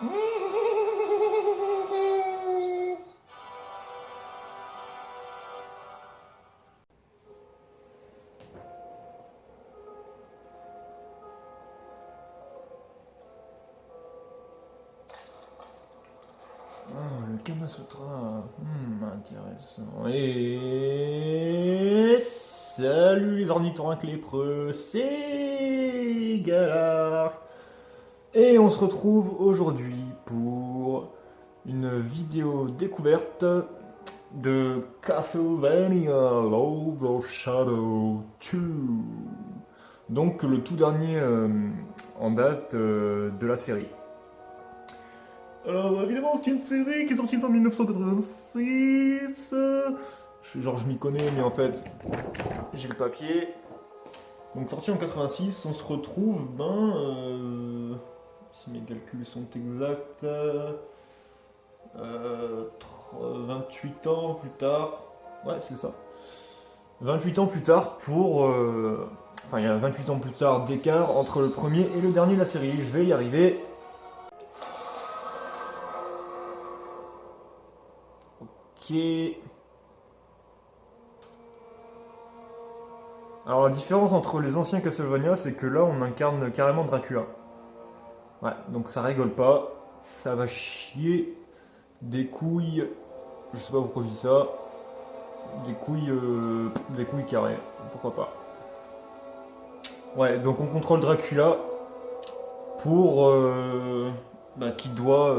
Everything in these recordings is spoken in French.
Ah, le Kama Sutra. Intéressant. Et salut les ornithorynques lépreux, c'est Galar. Et on se retrouve aujourd'hui pour une vidéo découverte de Castlevania Lords of Shadow 2. Donc le tout dernier en date de la série. Alors évidemment c'est une série qui est sortie en 1986. Genre je m'y connais mais en fait j'ai le papier. Donc sorti en 86, on se retrouve si mes calculs sont exacts, 28 ans plus tard. Ouais c'est ça. 28 ans plus tard pour... Enfin il y a 28 ans plus tard d'écart entre le premier et le dernier de la série. Je vais y arriver. Ok. Alors la différence entre les anciens Castlevania, c'est que là on incarne carrément Dracula. Ouais, donc ça rigole pas, ça va chier des couilles, je sais pas pourquoi je dis ça, des couilles carrées, pourquoi pas. Ouais, donc on contrôle Dracula pour qui doit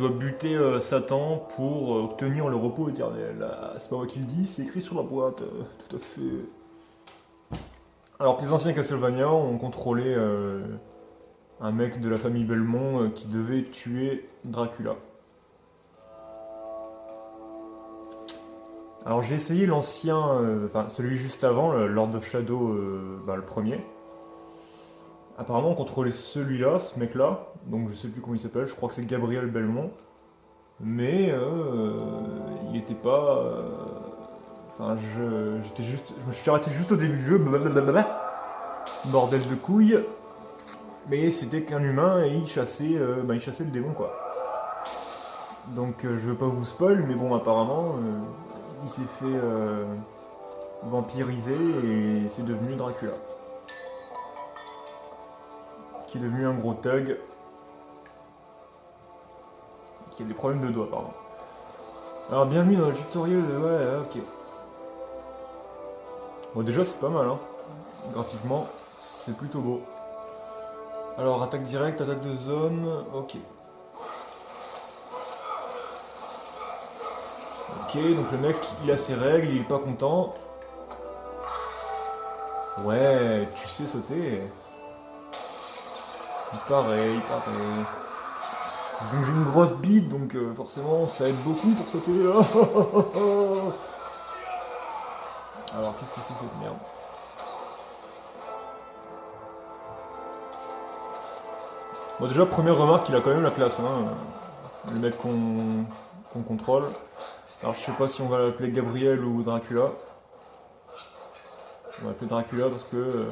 buter Satan pour obtenir le repos éternel. Ah, c'est pas moi qui le dis, c'est écrit sur la boîte, tout à fait. Alors que les anciens Castlevania ont contrôlé un mec de la famille Belmont qui devait tuer Dracula. Alors j'ai essayé l'ancien, enfin celui juste avant, le Lord of Shadow, le premier. Apparemment on contrôlait celui-là, ce mec-là, donc je sais plus comment il s'appelle, je crois que c'est Gabriel Belmont. Mais il était pas... Enfin je me suis arrêté juste au début du jeu, blablabla. Bordel de couilles. Mais c'était qu'un humain et il chassait le démon quoi. Donc je veux pas vous spoil, mais bon apparemment il s'est fait vampiriser et c'est devenu Dracula. Qui est devenu un gros thug. Qui a des problèmes de doigts pardon. Alors bienvenue dans le tutoriel de... Ouais ok. Bon déjà c'est pas mal hein. Graphiquement c'est plutôt beau. Alors attaque directe, attaque de zone, ok. Ok, donc le mec il a ses règles, il est pas content. Ouais, tu sais sauter. Pareil, pareil. Disons que j'ai une grosse bite, donc forcément ça aide beaucoup pour sauter. Alors qu'est-ce que c'est cette merde? Bon déjà première remarque, il a quand même la classe, hein. Le mec qu'on contrôle. Alors je sais pas si on va l'appeler Gabriel ou Dracula. On va l'appeler Dracula parce que...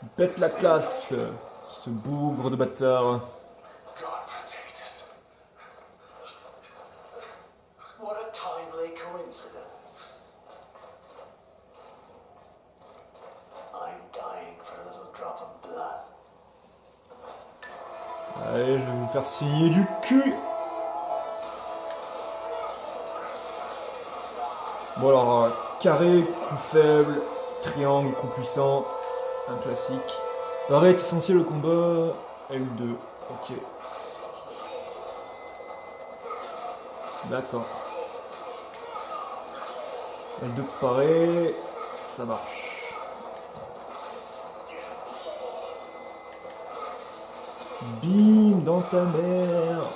il pète la classe, ce bougre de bâtard. What a timely coincidence. I'm dying for a little drop of blood. Allez, je vais vous faire signer du cul. Bon alors, carré, coup faible, triangle, coup puissant, un classique. Pareil, essentiel au combat, L2, ok. D'accord. L2 pareil, ça marche. Bim, dans ta mère.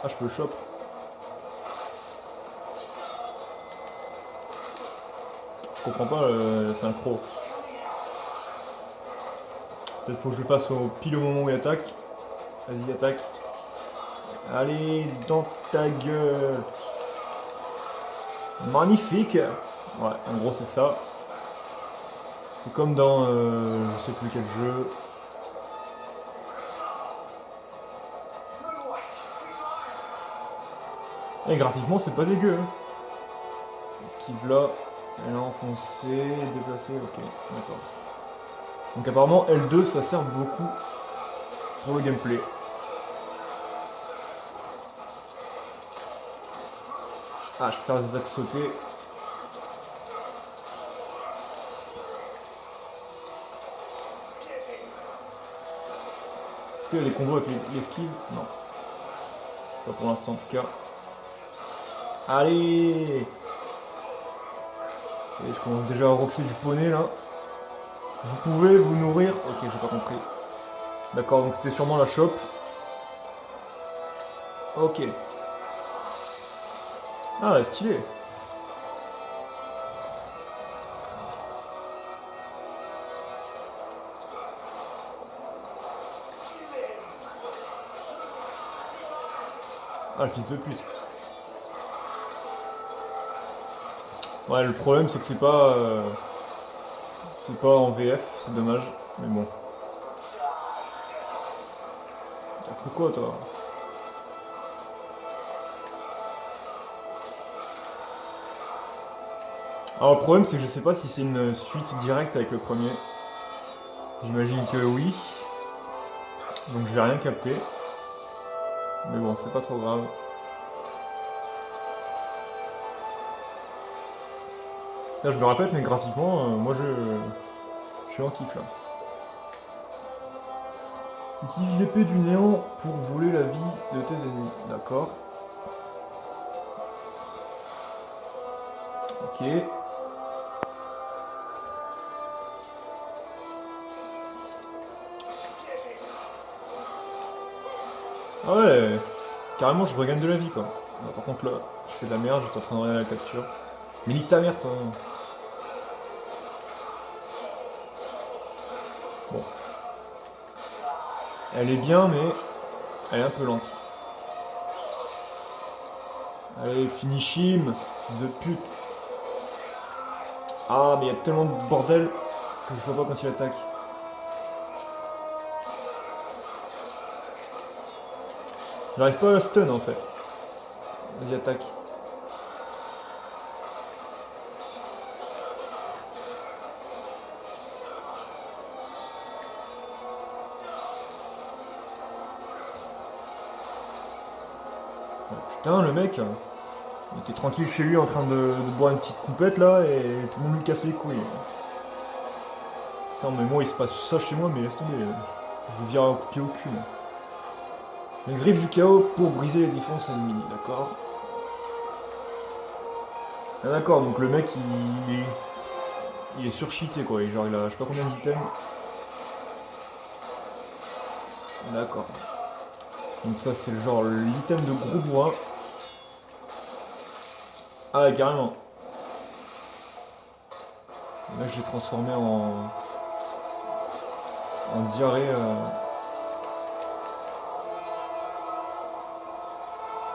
Ah, je peux le choper. Je comprends pas, c'est un croc. Peut-être faut que je fasse pile au moment où il attaque. Vas-y, attaque. Allez, dans ta gueule. Magnifique. Ouais, en gros c'est ça. C'est comme dans je sais plus quel jeu. Et graphiquement, c'est pas dégueu. Hein. Esquive là, elle a enfoncé, déplacé, ok, d'accord. Donc apparemment, L2, ça sert beaucoup pour le gameplay. Ah, je peux faire des attaques sautées. Est-ce qu'il y a des combos avec l'esquive? Non. Pas pour l'instant en tout cas. Allez! Ça y est, je commence déjà à roxer du poney là. Vous pouvez vous nourrir. Ok, j'ai pas compris. D'accord, donc c'était sûrement la chope. Ok. Ah, stylé. Ah, le fils de pute. Ouais, le problème c'est que c'est pas en VF, c'est dommage. Mais bon. T'as cru quoi toi? Alors le problème c'est que je sais pas si c'est une suite directe avec le premier. J'imagine que oui. Donc je vais rien capter. Mais bon, c'est pas trop grave. Là, je me répète, mais graphiquement, moi je suis en kiff là. Utilise l'épée du néant pour voler la vie de tes ennemis. D'accord. Ok. Ah ouais. Carrément, je regagne de la vie quoi. Ah, par contre là, je fais de la merde, j'étais en train de regarder la capture. Mais nique ta mère toi. Bon. Elle est bien, mais elle est un peu lente. Allez, finish him, fils de pute. Ah, mais il y a tellement de bordel que je vois pas quand il attaque. J'arrive pas à stun en fait. Vas-y, attaque. Ah, putain, le mec, il était tranquille chez lui en train de boire une petite coupette là et tout le monde lui casse les couilles. Non, mais moi il se passe ça chez moi, mais laisse tomber. Je vous vire un coup de pied au cul. Moi. Les griffes du chaos pour briser les défenses ennemies, d'accord. Ah, d'accord, donc le mec il est surcheaté quoi. Genre il a je sais pas combien d'items. D'accord. Donc ça c'est le genre l'item de gros bourrin. Ah ouais, carrément. Là je l'ai transformé en diarrhée.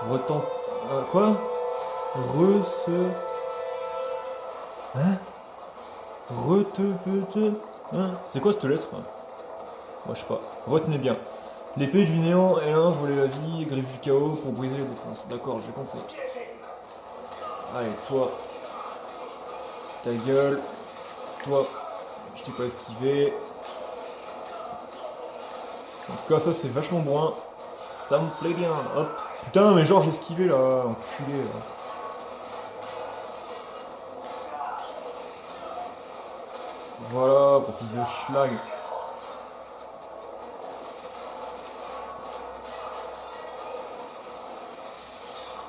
Retent. Quoi? Se. Hein? Te. Hein? C'est quoi cette lettre? Moi je sais pas. Retenez bien. L'épée du néant L1, voler la vie, griffe du chaos pour briser les défenses. D'accord, j'ai compris. Allez, toi, ta gueule. Toi, je t'ai pas esquivé. En tout cas, ça c'est vachement bourrin. Ça me plaît bien. Hop. Putain, mais genre j'ai esquivé là, enculé. Là. Voilà, pour fils de schlag.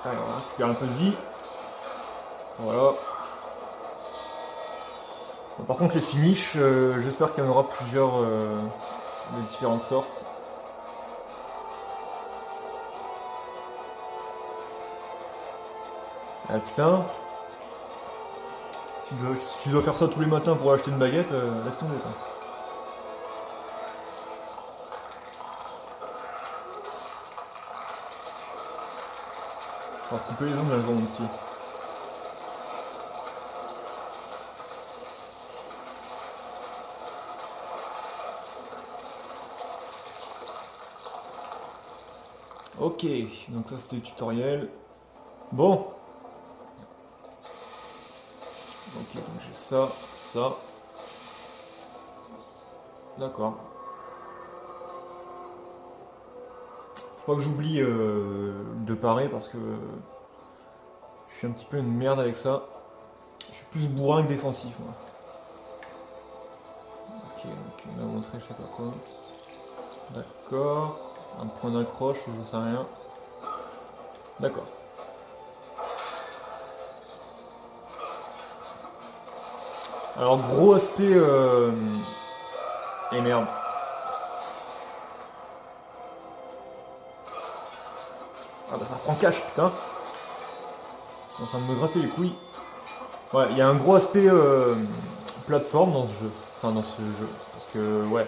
Allez, voilà, tu perds un peu de vie. Voilà. Bon, par contre, les finishes, j'espère qu'il y en aura plusieurs de différentes sortes. Ah putain. Si tu dois faire ça tous les matins pour acheter une baguette, laisse tomber quoi. On va se couper les ongles un jour, mon petit. Ok, donc ça c'était le tutoriel. Bon. Ok, donc j'ai ça, ça. D'accord. Faut pas que j'oublie de parer parce que je suis un petit peu une merde avec ça. Je suis plus bourrin que défensif, moi. Ok, donc il m'a montré je sais pas quoi. D'accord. Un point d'accroche, je sais rien. D'accord. Alors gros aspect... Et merde. Ah bah ça reprend cash, putain. J'étais en train de me gratter les couilles. Ouais, il y a un gros aspect plateforme dans ce jeu. Enfin dans ce jeu. Parce que ouais,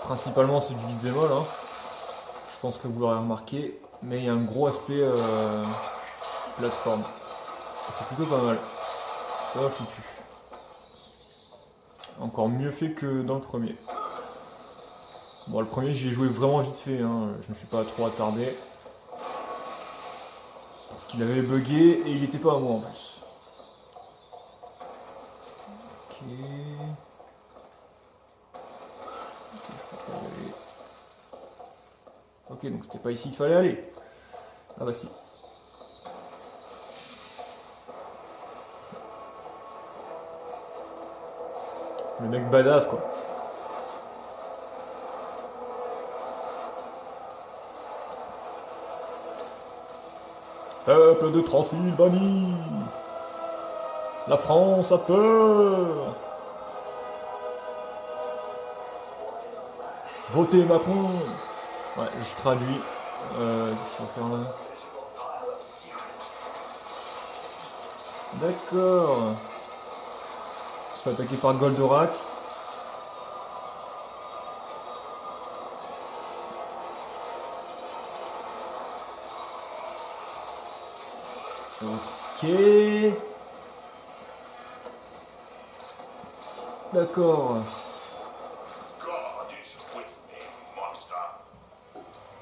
principalement c'est du beat'em all, hein. Je pense que vous l'aurez remarqué. Mais il y a un gros aspect plateforme. Et c'est plutôt pas mal. C'est pas mal foutu. Encore mieux fait que dans le premier. Bon, le premier, j'y ai joué vraiment vite fait, hein. Je me suis pas trop attardé. Parce qu'il avait bugué et il était pas à moi en plus. Ok. Ok, je peux pas y aller. Ok, donc c'était pas ici qu'il fallait aller. Ah bah si. Le mec badass quoi. Peuple de Transylvanie, la France a peur. Votez Macron. Ouais, je traduis. Qu'est-ce qu'il faut faire là? Invisible pile of secrets. D'accord. On se fait attaquer par Goldorak. Ok. D'accord. God is with me, monster.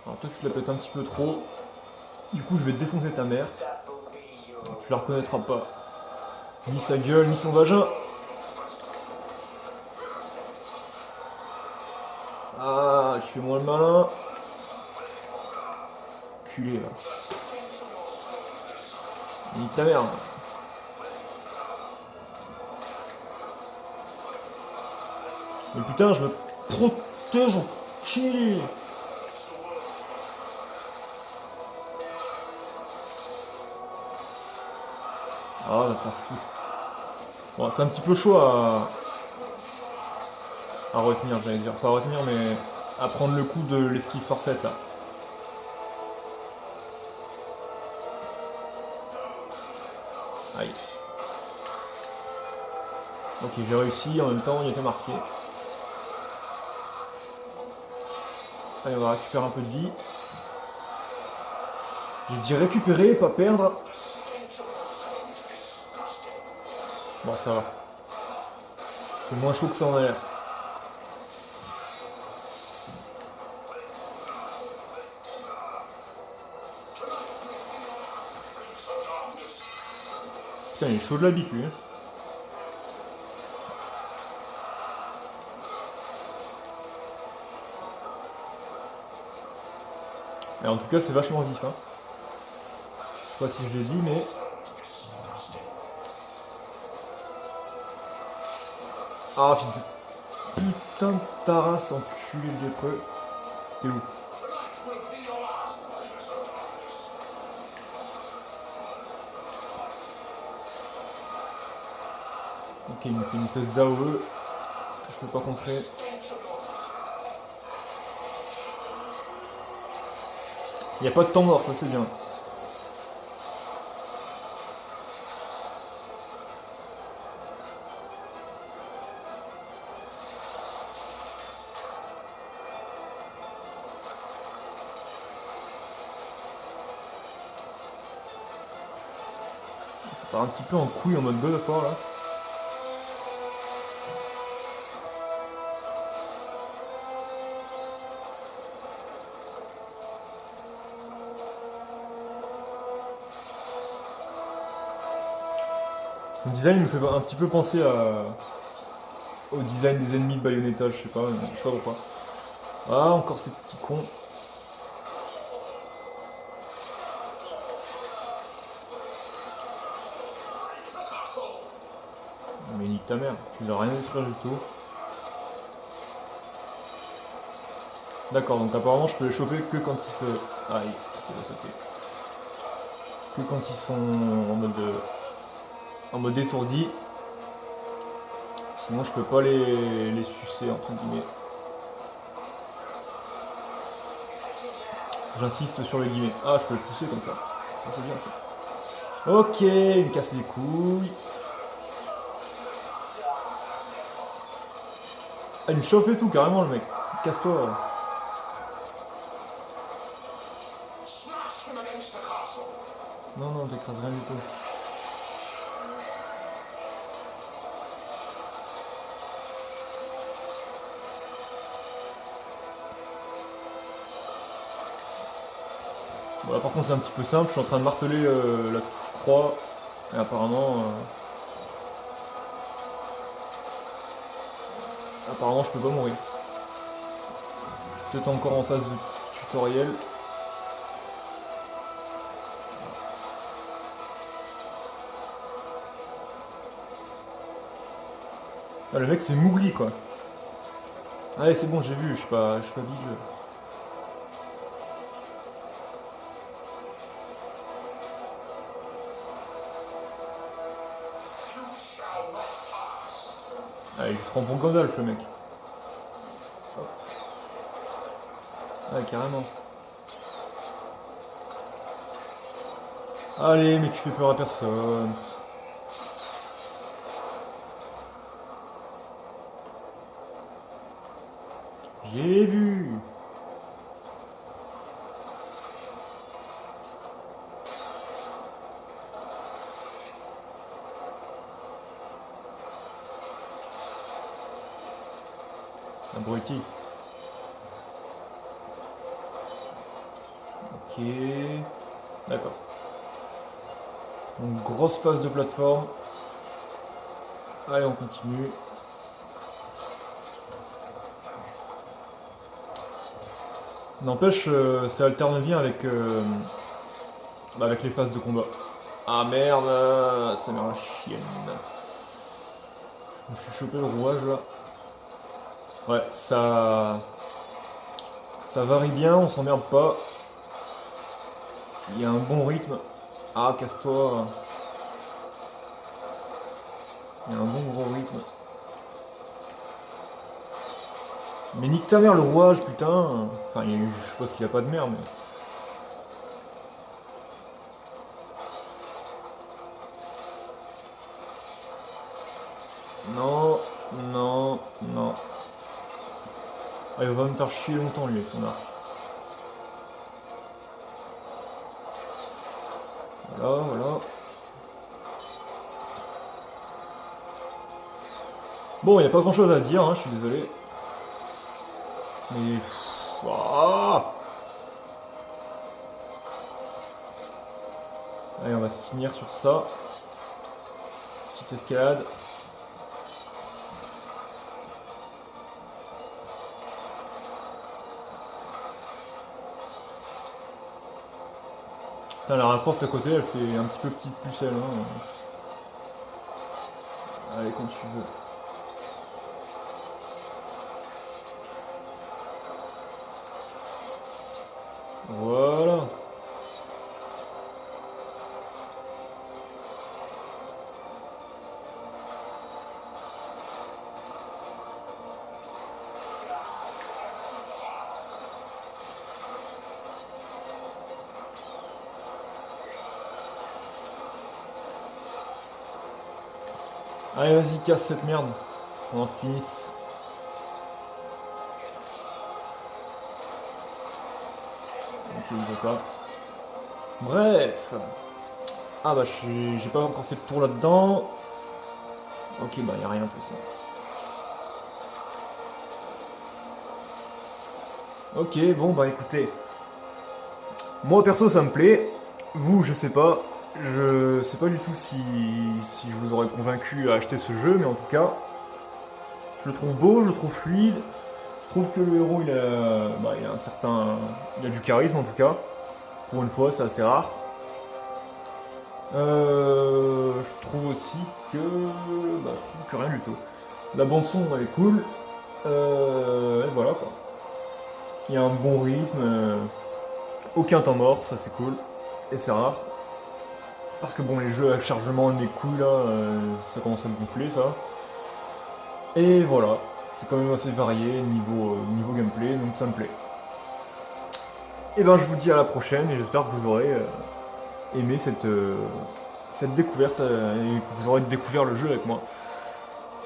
Alors toi tu te la pètes un petit peu trop. Du coup je vais te défoncer ta mère. That will be your Tu la reconnaîtras pas. Ni sa gueule, ni son vagin. Ah, je fais moins le malin. Culé là. Nique ta mère. Mais putain, je me protège en enculé. Ah, va te faire foutre. Bon, c'est un petit peu chaud à retenir, j'allais dire. Pas à retenir, mais à prendre le coup de l'esquive parfaite là. Aïe. Ok, j'ai réussi, en même temps il était marqué. Allez, on va récupérer un peu de vie. J'ai dit récupérer, pas perdre. Bon, ça va. C'est moins chaud que ça en a l'air. Putain, il est chaud de la bite lui. Hein. Et en tout cas, c'est vachement vif. Hein. Je sais pas si je l'ai dit, mais. Ah, fils de putain de tarasse, enculé de lépreux. T'es où? Ok, il me fait une espèce d'AOE que je peux pas contrer. Il n'y a pas de temps mort, ça c'est bien. Ça part un petit peu en couille en mode God of War là. Son design me fait un petit peu penser au design des ennemis de Bayonetta, je sais pas pourquoi. Ah, encore ces petits cons. Mais nique ta mère, tu vas rien détruire du tout. D'accord, donc apparemment je peux les choper que quand ils se... Aïe, je devais sauter. Que quand ils sont en mode étourdi. Sinon je peux pas les sucer entre guillemets. J'insiste sur les guillemets. Ah, je peux le pousser comme ça. Ça c'est bien ça. Ok, il me casse les couilles. Ah, il me chauffe et tout carrément le mec. Casse-toi. Non, non, t'écrases rien du tout. Bon, là par contre c'est un petit peu simple, je suis en train de marteler la touche croix. Et apparemment je peux pas mourir. Je suis peut-être encore en phase de tutoriel. Ah, le mec c'est Mougli quoi. Allez c'est bon j'ai vu, je suis pas bigueux. Allez, il se prend pour Gandalf le mec. Hop. Ah carrément. Allez mais tu fais peur à personne. J'ai vu. Abruti. Ok. D'accord. Donc grosse phase de plateforme. Allez on continue. N'empêche, ça alterne bien avec les phases de combat. Ah merde, ça mère la chienne. Je me suis chopé le rouage là. Ouais, ça varie bien, on s'emmerde pas. Il y a un bon rythme. Ah, casse-toi. Il y a un bon gros rythme. Mais nique ta mère le rouage, putain. Enfin, je suppose qu'il a pas de mère, mais... Non, non, non. Ah, il va me faire chier longtemps lui avec son arc. Voilà, voilà. Bon, il n'y a pas grand chose à dire, hein, je suis désolé. Mais... Ah allez, on va se finir sur ça. Petite escalade. Putain, la Croft à côté, elle fait un petit peu petite pucelle. Hein. Allez, quand tu veux. Voilà. Allez, vas-y, casse cette merde. On en finisse. Ok, il veut pas. Bref. Ah bah, j'ai pas encore fait de tour là-dedans. Ok, bah, y a rien de toute façon. Ok, bon, bah écoutez. Moi, perso, ça me plaît. Vous, je sais pas. Je sais pas du tout si je vous aurais convaincu à acheter ce jeu, mais en tout cas, je le trouve beau, je le trouve fluide. Je trouve que le héros, il a un certain, il a du charisme en tout cas. Pour une fois, c'est assez rare. Je trouve aussi que, je trouve que rien du tout. La bande son, elle est cool. Et voilà quoi. Il y a un bon rythme, aucun temps mort, ça c'est cool. Et c'est rare. Parce que bon, les jeux à chargement de mes couilles là, ça commence à me gonfler ça. Et voilà, c'est quand même assez varié niveau gameplay, donc ça me plaît. Et ben je vous dis à la prochaine et j'espère que vous aurez aimé cette découverte et que vous aurez découvert le jeu avec moi.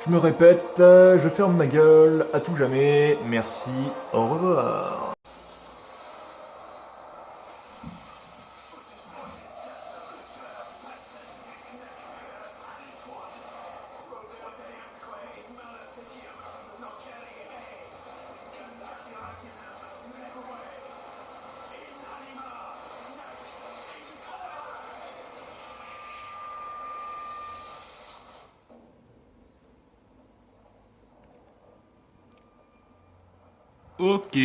Je me répète, je ferme ma gueule, à tout jamais, merci, au revoir. Ok.